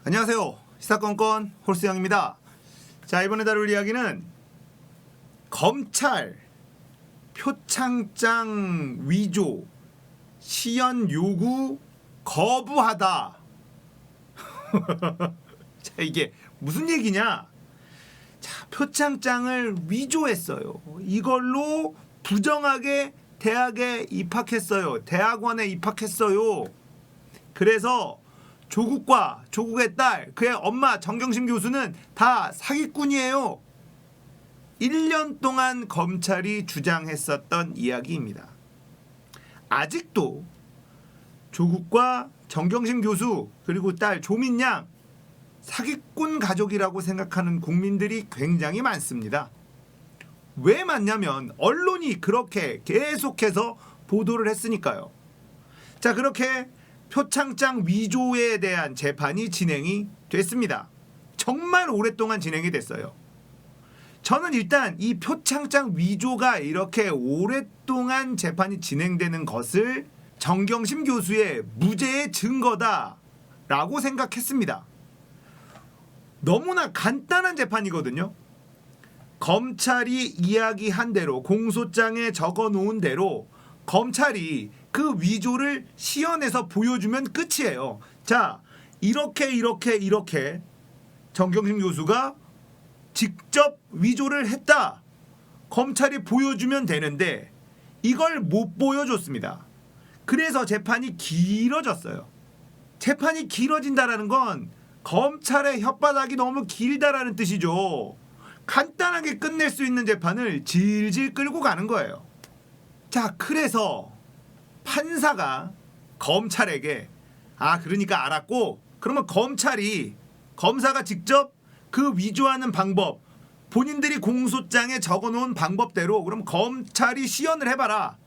안녕하세요. 시사건건 홀수영입니다. 자, 이번에 다룰 이야기는 검찰 표창장 위조 시연 요구 거부하다. 자, 이게 무슨 얘기냐? 자, 표창장을 위조했어요. 이걸로 부정하게 대학에 입학했어요. 대학원에 입학했어요. 그래서 조국의 딸, 그의 엄마 정경심 교수는 다 사기꾼이에요. 1년 동안 검찰이 주장했었던 이야기입니다. 아직도 조국과 정경심 교수 그리고 딸 조민양 사기꾼 가족이라고 생각하는 국민들이 굉장히 많습니다. 왜 많냐면 언론이 그렇게 계속해서 보도를 했으니까요. 자, 그렇게 표창장 위조에 대한 재판이 진행이 됐습니다. 정말 오랫동안 진행이 됐어요. 저는 일단 이 표창장 위조가 이렇게 오랫동안 재판이 진행되는 것을 정경심 교수의 무죄의 증거다라고 생각했습니다. 너무나 간단한 재판이거든요. 검찰이 이야기한 대로 공소장에 적어 놓은 대로 검찰이 그 위조를 시연해서 보여주면 끝이에요. 자, 이렇게 정경심 교수가 직접 위조를 했다. 검찰이 보여주면 되는데 이걸 못 보여줬습니다. 그래서 재판이 길어졌어요. 재판이 길어진다라는 건 검찰의 혓바닥이 너무 길다라는 뜻이죠. 간단하게 끝낼 수 있는 재판을 질질 끌고 가는 거예요. 자, 그래서 판사가 검찰에게 그러니까 알았고, 그러면 검사가 직접 그 위조하는 방법, 본인들이 공소장에 적어놓은 방법대로 그럼 검찰이 시연을 해봐라,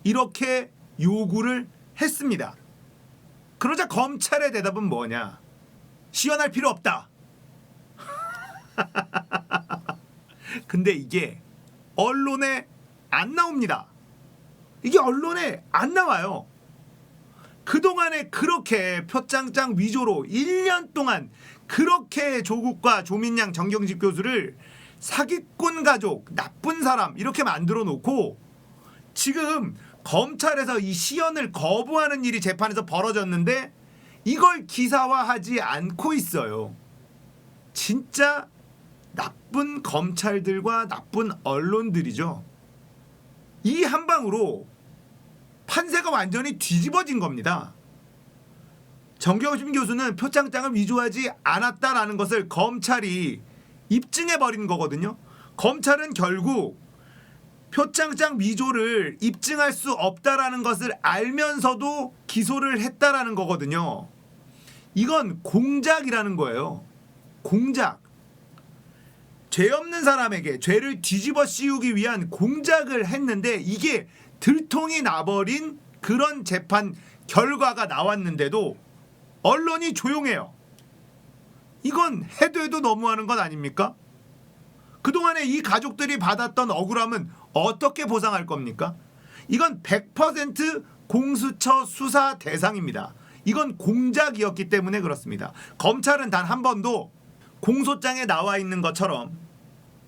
이렇게 요구를 했습니다. 그러자 검찰의 대답은 뭐냐? 시연할 필요 없다. 근데 이게 언론에 안 나옵니다. 이게 언론에 안 나와요. 그동안에 그렇게 표창장 위조로 1년 동안 그렇게 조국과 조민양 정경심 교수를 사기꾼 가족, 나쁜 사람 이렇게 만들어 놓고 지금 검찰에서 이 시연을 거부하는 일이 재판에서 벌어졌는데 이걸 기사화하지 않고 있어요. 진짜 나쁜 검찰들과 나쁜 언론들이죠. 이 한 방으로 판세가 완전히 뒤집어진 겁니다. 정경심 교수는 표창장을 위조하지 않았다라는 것을 검찰이 입증해버린 거거든요. 검찰은 결국 표창장 위조를 입증할 수 없다라는 것을 알면서도 기소를 했다라는 거거든요. 이건 공작이라는 거예요. 공작. 죄 없는 사람에게 죄를 뒤집어 씌우기 위한 공작을 했는데 이게 들통이 나버린 그런 재판 결과가 나왔는데도 언론이 조용해요. 이건 해도 너무하는 것 아닙니까? 그동안에 이 가족들이 받았던 억울함은 어떻게 보상할 겁니까? 이건 100% 공수처 수사 대상입니다. 이건 공작이었기 때문에 그렇습니다. 검찰은 단 한 번도 공소장에 나와 있는 것처럼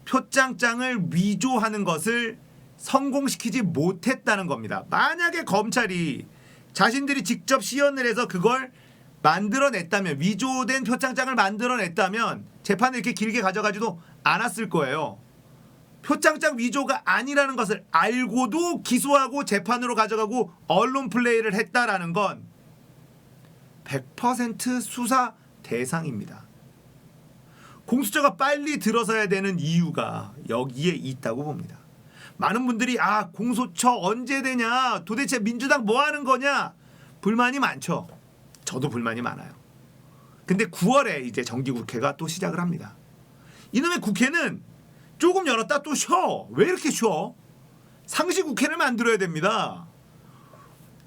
표창장을 위조하는 것을 성공시키지 못했다는 겁니다. 만약에 검찰이 자신들이 직접 시연을 해서 그걸 만들어냈다면, 위조된 표창장을 만들어냈다면 재판을 이렇게 길게 가져가지도 않았을 거예요. 표창장 위조가 아니라는 것을 알고도 기소하고 재판으로 가져가고 언론 플레이를 했다라는 건 100% 수사 대상입니다. 공수처가 빨리 들어서야 되는 이유가 여기에 있다고 봅니다. 많은 분들이 공소처 언제 되냐, 도대체 민주당 뭐 하는 거냐, 불만이 많죠. 저도 불만이 많아요. 근데 9월에 이제 정기국회가 또 시작을 합니다. 이놈의 국회는 조금 열었다 또 쉬어. 왜 이렇게 쉬어? 상시국회를 만들어야 됩니다.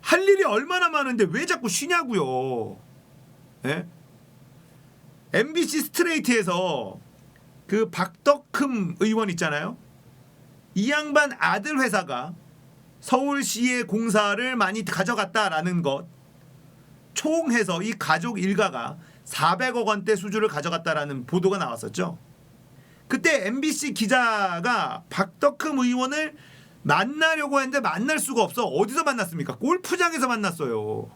할 일이 얼마나 많은데 왜 자꾸 쉬냐고요. 예? MBC 스트레이트에서 그 박덕흠 의원 있잖아요. 이 양반 아들 회사가 서울시의 공사를 많이 가져갔다라는 것, 총해서 이 가족 일가가 400억 원대 수주를 가져갔다라는 보도가 나왔었죠. 그때 MBC 기자가 박덕흠 의원을 만나려고 했는데 만날 수가 없어. 어디서 만났습니까? 골프장에서 만났어요.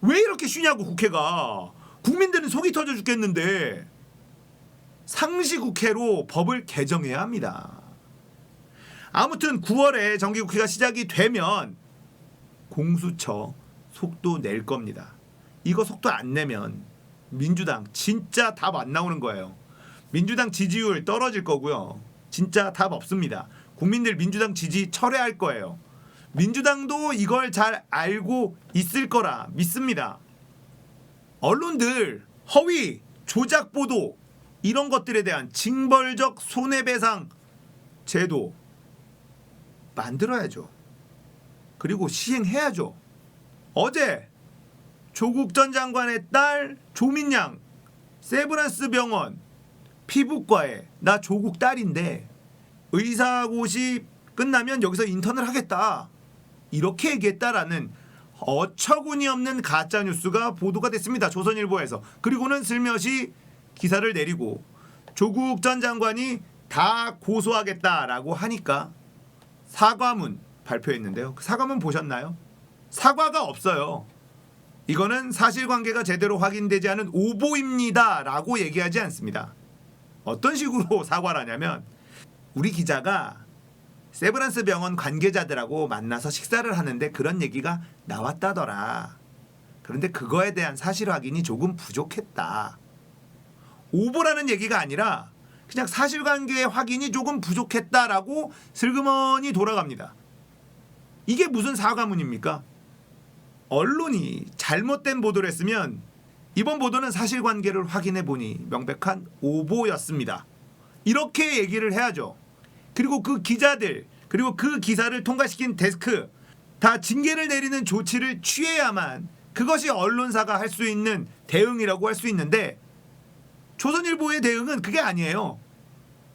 왜 이렇게 쉬냐고 국회가. 국민들은 속이 터져 죽겠는데 상시국회로 법을 개정해야 합니다. 아무튼 9월에 정기국회가 시작이 되면 공수처 속도 낼 겁니다. 이거 속도 안 내면 민주당 진짜 답 안 나오는 거예요. 민주당 지지율 떨어질 거고요. 진짜 답 없습니다. 국민들 민주당 지지 철회할 거예요. 민주당도 이걸 잘 알고 있을 거라 믿습니다. 언론들 허위, 조작 보도 이런 것들에 대한 징벌적 손해배상 제도 만들어야죠. 그리고 시행해야죠. 어제 조국 전 장관의 딸 조민양 세브란스 병원 피부과에 나 조국 딸인데 의사고시 끝나면 여기서 인턴을 하겠다 이렇게 얘기했다라는 어처구니 없는 가짜뉴스가 보도가 됐습니다. 조선일보에서. 그리고는 슬며시 기사를 내리고 조국 전 장관이 다 고소하겠다라고 하니까 사과문 발표했는데요. 그 사과문 보셨나요? 사과가 없어요. 이거는 사실관계가 제대로 확인되지 않은 오보입니다 라고 얘기하지 않습니다. 어떤 식으로 사과를 하냐면 우리 기자가 세브란스 병원 관계자들하고 만나서 식사를 하는데 그런 얘기가 나왔다더라. 그런데 그거에 대한 사실 확인이 조금 부족했다. 오보라는 얘기가 아니라 그냥 사실관계 확인이 조금 부족했다라고 슬그머니 돌아갑니다. 이게 무슨 사과문입니까? 언론이 잘못된 보도를 했으면 이번 보도는 사실관계를 확인해 보니 명백한 오보였습니다. 이렇게 얘기를 해야죠. 그리고 그 기자들 그리고 그 기사를 통과시킨 데스크 다 징계를 내리는 조치를 취해야만 그것이 언론사가 할 수 있는 대응이라고 할 수 있는데 조선일보의 대응은 그게 아니에요.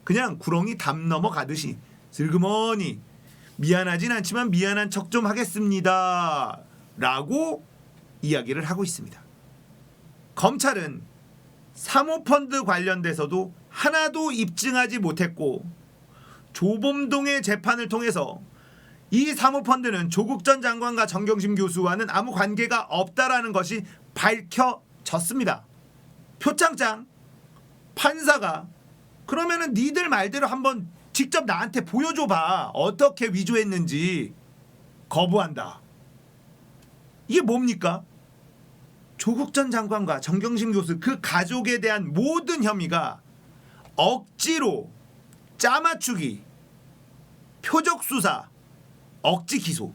그냥 구렁이 담 넘어가듯이 슬그머니 미안하진 않지만 미안한 척 좀 하겠습니다 라고 이야기를 하고 있습니다. 검찰은 사모펀드 관련돼서도 하나도 입증하지 못했고 조범동의 재판을 통해서 이 사모펀드는 조국 전 장관과 정경심 교수와는 아무 관계가 없다라는 것이 밝혀졌습니다. 표창장 판사가 그러면은 니들 말대로 한번 직접 나한테 보여줘봐. 어떻게 위조했는지. 거부한다. 이게 뭡니까? 조국 전 장관과 정경심 교수 그 가족에 대한 모든 혐의가 억지로 짜맞추기, 표적 수사, 억지 기소.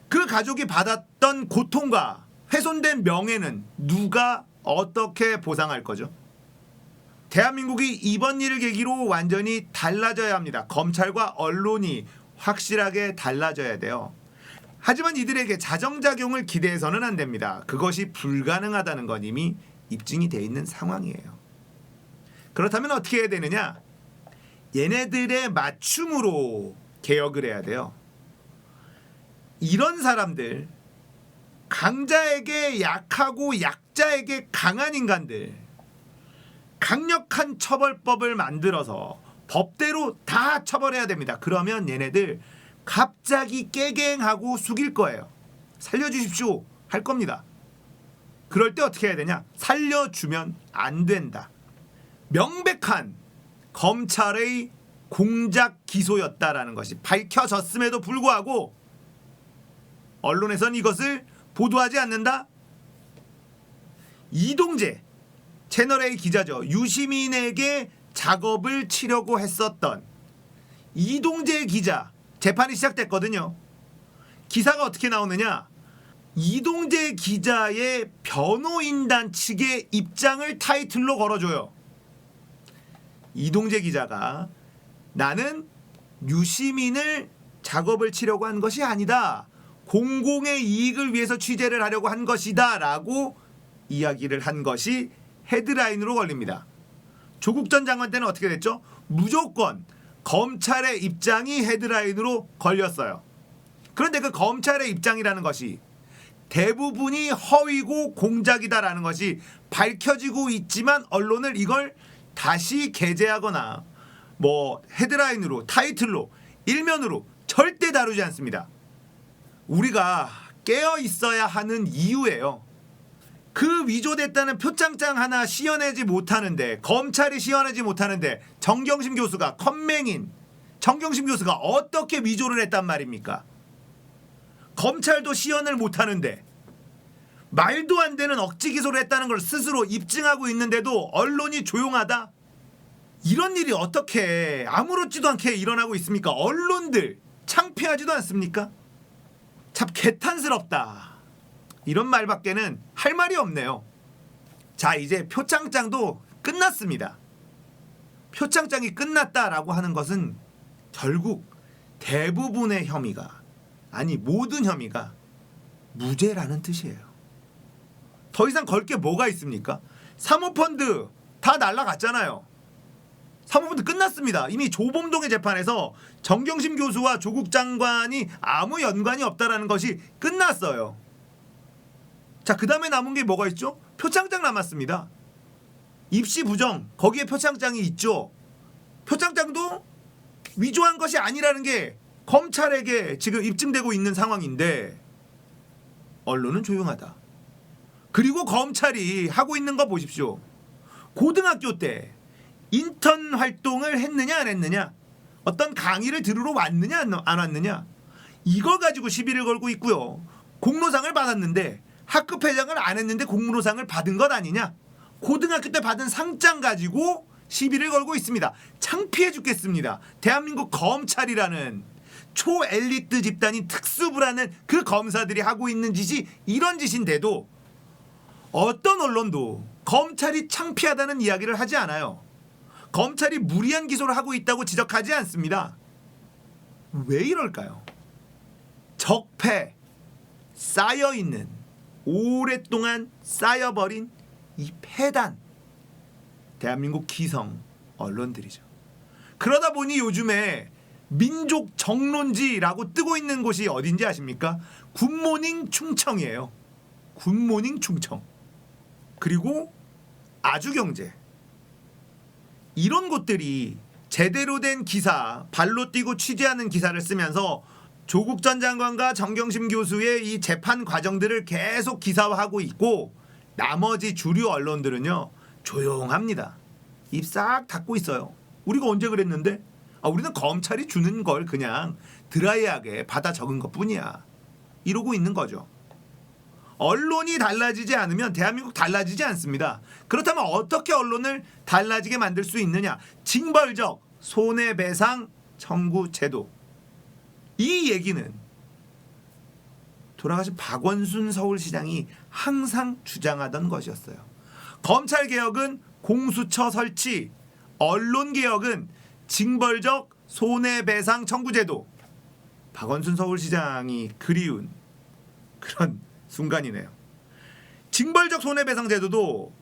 그 가족이 받았던 고통과 훼손된 명예는 누가 어떻게 보상할 거죠? 대한민국이 이번 일을 계기로 완전히 달라져야 합니다. 검찰과 언론이 확실하게 달라져야 돼요. 하지만 이들에게 자정작용을 기대해서는 안 됩니다. 그것이 불가능하다는 건 이미 입증이 돼 있는 상황이에요. 그렇다면 어떻게 해야 되느냐? 얘네들의 맞춤으로 개혁을 해야 돼요. 이런 사람들, 강자에게 약하고 약자에게 강한 인간들, 강력한 처벌법을 만들어서 법대로 다 처벌해야 됩니다. 그러면 얘네들 갑자기 깨갱하고 숙일 거예요. 살려주십시오 할 겁니다. 그럴 때 어떻게 해야 되냐? 살려주면 안 된다. 명백한 검찰의 공작 기소였다라는 것이 밝혀졌음에도 불구하고 언론에선 이것을 보도하지 않는다? 이동재 채널A 기자죠. 유시민에게 작업을 치려고 했었던 이동재 기자 재판이 시작됐거든요. 기사가 어떻게 나오느냐? 이동재 기자의 변호인단 측의 입장을 타이틀로 걸어줘요. 이동재 기자가 나는 유시민을 작업을 치려고 한 것이 아니다. 공공의 이익을 위해서 취재를 하려고 한 것이다 라고 이야기를 한 것이 헤드라인으로 걸립니다. 조국 전 장관 때는 어떻게 됐죠? 무조건 검찰의 입장이 헤드라인으로 걸렸어요. 그런데 그 검찰의 입장이라는 것이 대부분이 허위고 공작이다라는 것이 밝혀지고 있지만 언론을 이걸 다시 게재하거나 뭐 헤드라인으로, 타이틀로, 일면으로 절대 다루지 않습니다. 우리가 깨어 있어야 하는 이유예요. 그 위조됐다는 표창장 하나 씌어내지 못하는데, 검찰이 씌어내지 못하는데 정경심 교수가, 컴맹인 정경심 교수가 어떻게 위조를 했단 말입니까? 검찰도 시연을 못하는데, 말도 안 되는 억지 기소를 했다는 걸 스스로 입증하고 있는데도 언론이 조용하다? 이런 일이 어떻게 아무렇지도 않게 일어나고 있습니까? 언론들 창피하지도 않습니까? 참 개탄스럽다. 이런 말밖에는 할 말이 없네요. 자, 이제 표창장도 끝났습니다. 표창장이 끝났다라고 하는 것은 결국 대부분의 혐의가, 아니 모든 혐의가 무죄라는 뜻이에요. 더 이상 걸 게 뭐가 있습니까? 사모펀드 다 날라갔잖아요. 사모펀드 끝났습니다. 이미 조범동의 재판에서 정경심 교수와 조국 장관이 아무 연관이 없다라는 것이 끝났어요. 자, 그 다음에 남은 게 뭐가 있죠? 표창장 남았습니다. 입시 부정, 거기에 표창장이 있죠. 표창장도 위조한 것이 아니라는 게 검찰에게 지금 입증되고 있는 상황인데 언론은 조용하다. 그리고 검찰이 하고 있는 거 보십시오. 고등학교 때 인턴 활동을 했느냐 안 했느냐, 어떤 강의를 들으러 왔느냐 안 왔느냐, 이걸 가지고 시비를 걸고 있고요. 공로상을 받았는데 학급 회장을 안 했는데 공로상을 받은 것 아니냐, 고등학교 때 받은 상장 가지고 시비를 걸고 있습니다. 창피해 죽겠습니다. 대한민국 검찰이라는 초엘리트 집단인 특수부라는 그 검사들이 하고 있는 짓이 이런 짓인데도 어떤 언론도 검찰이 창피하다는 이야기를 하지 않아요. 검찰이 무리한 기소를 하고 있다고 지적하지 않습니다. 왜 이럴까요? 적폐, 쌓여있는, 오랫동안 쌓여버린 이 폐단, 대한민국 기성 언론들이죠. 그러다 보니 요즘에 민족 정론지라고 뜨고 있는 곳이 어딘지 아십니까? 굿모닝 충청이에요. 굿모닝 충청. 그리고 아주경제. 이런 곳들이 제대로 된 기사, 발로 뛰고 취재하는 기사를 쓰면서 조국 전 장관과 정경심 교수의 이 재판 과정들을 계속 기사화하고 있고, 나머지 주류 언론들은요 조용합니다. 입 싹 닫고 있어요. 우리가 언제 그랬는데? 우리는 검찰이 주는 걸 그냥 드라이하게 받아 적은 것뿐이야. 이러고 있는 거죠. 언론이 달라지지 않으면 대한민국 달라지지 않습니다. 그렇다면 어떻게 언론을 달라지게 만들 수 있느냐? 징벌적 손해배상 청구 제도. 이 얘기는 돌아가신 박원순 서울시장이 항상 주장하던 것이었어요. 검찰개혁은 공수처 설치, 언론개혁은 징벌적 손해배상 청구제도. 박원순 서울시장이 그리운 그런 순간이네요. 징벌적 손해배상 제도도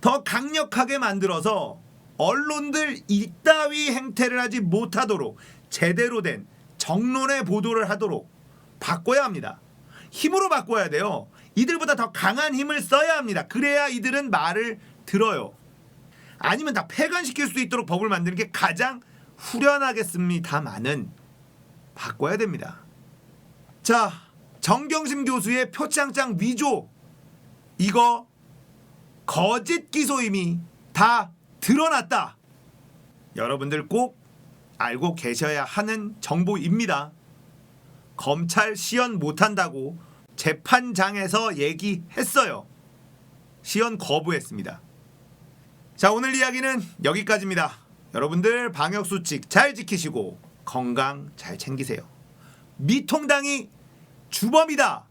더 강력하게 만들어서 언론들 이따위 행태를 하지 못하도록 제대로 된 정론의 보도를 하도록 바꿔야 합니다. 힘으로 바꿔야 돼요. 이들보다 더 강한 힘을 써야 합니다. 그래야 이들은 말을 들어요. 아니면 다 폐간시킬 수 있도록 법을 만드는 게 가장 후련하겠습니다만은 바꿔야 됩니다. 자, 정경심 교수의 표창장 위조, 이거 거짓 기소임이 다 드러났다. 여러분들 꼭 알고 계셔야 하는 정보입니다. 검찰 시연 못한다고 재판장에서 얘기했어요. 시연 거부했습니다. 자, 오늘 이야기는 여기까지입니다. 여러분들 방역수칙 잘 지키시고 건강 잘 챙기세요. 미통당이 주범이다.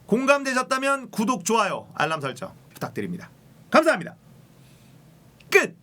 공감되셨다면 구독, 좋아요, 알람 설정 부탁드립니다. 감사합니다. 끝.